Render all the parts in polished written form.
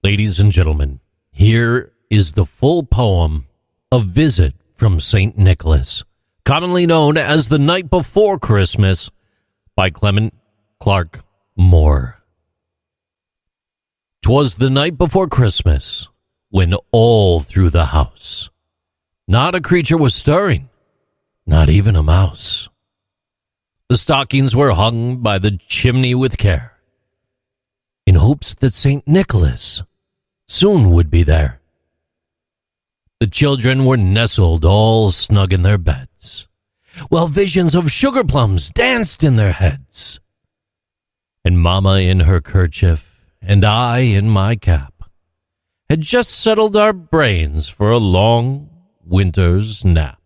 Ladies and gentlemen, here is the full poem, A Visit from St. Nicholas, commonly known as The Night Before Christmas, by Clement Clarke Moore. 'Twas the night before Christmas, when all through the house not a creature was stirring, not even a mouse. The stockings were hung by the chimney with care, in hopes that St. Nicholas soon would be there. The children were nestled all snug in their beds, while visions of sugar plums danced in their heads. And Mama in her kerchief, and I in my cap, had just settled our brains for a long winter's nap.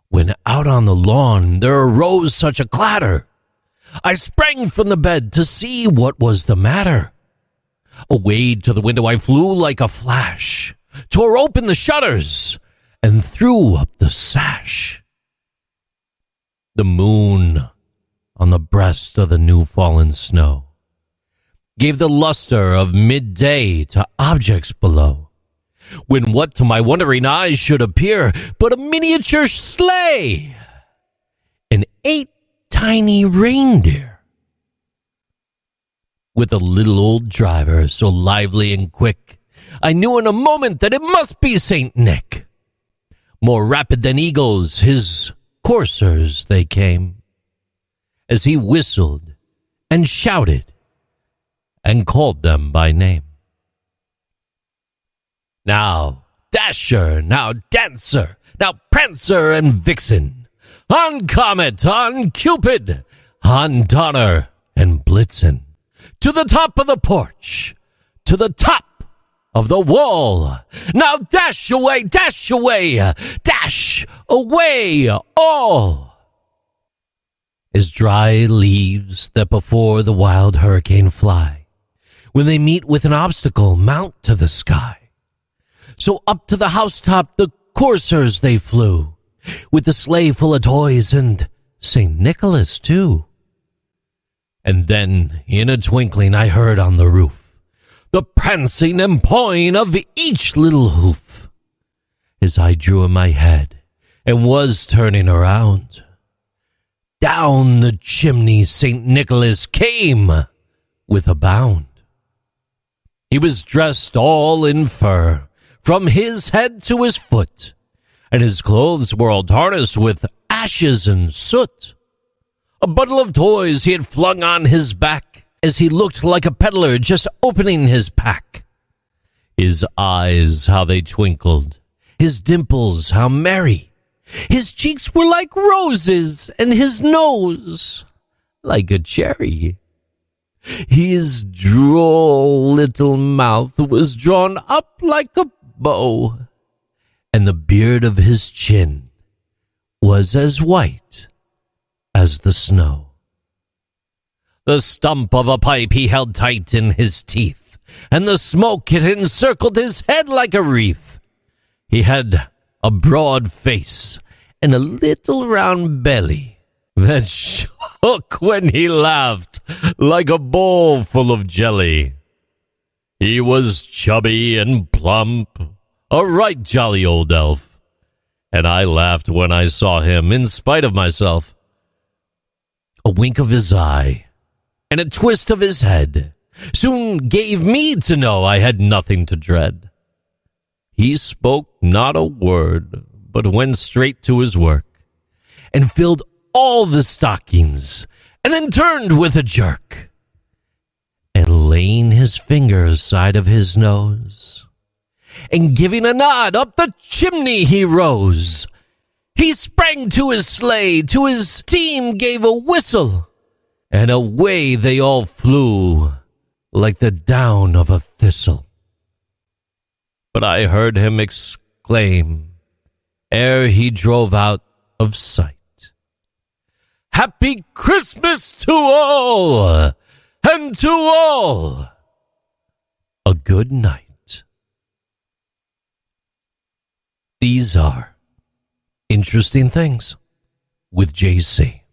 When out on the lawn there arose such a clatter, I sprang from the bed to see what was the matter. Away to the window I flew like a flash, tore open the shutters, and threw up the sash. The moon on the breast of the new-fallen snow gave the luster of midday to objects below, when what to my wondering eyes should appear but a miniature sleigh and 8 tiny reindeer, with a little old driver so lively and quick, I knew in a moment that it must be St. Nick. More rapid than eagles, his coursers they came, as he whistled and shouted and called them by name. Now Dasher, now Dancer, now Prancer and Vixen, on Comet, on Cupid, on Donner and Blitzen, to the top of the porch, to the top of the wall. Now dash away, dash away, dash away all. As dry leaves that before the wild hurricane fly, when they meet with an obstacle, mount to the sky. So up to the housetop the coursers they flew, with the sleigh full of toys and St. Nicholas too. And then, in a twinkling, I heard on the roof the prancing and pawing of each little hoof. As I drew in my head and was turning around, down the chimney St. Nicholas came with a bound. He was dressed all in fur, from his head to his foot, and his clothes were all tarnished with ashes and soot. A bundle of toys he had flung on his back, as he looked like a peddler just opening his pack. His eyes, how they twinkled, his dimples, how merry. His cheeks were like roses, and his nose like a cherry. His droll little mouth was drawn up like a bow, and the beard of his chin was as white as the snow. The stump of a pipe he held tight in his teeth, and the smoke it encircled his head like a wreath. He had a broad face and a little round belly that shook when he laughed like a bowl full of jelly. He was chubby and plump, a right jolly old elf, and I laughed when I saw him in spite of myself. A wink of his eye and a twist of his head soon gave me to know I had nothing to dread. He spoke not a word, but went straight to his work, and filled all the stockings, and then turned with a jerk, and laying his finger side of his nose, and giving a nod up the chimney he rose. He sprang to his sleigh, to his team gave a whistle, and away they all flew like the down of a thistle. But I heard him exclaim, ere he drove out of sight, "Happy Christmas to all, and to all a good night." These are Interesting Things with JC.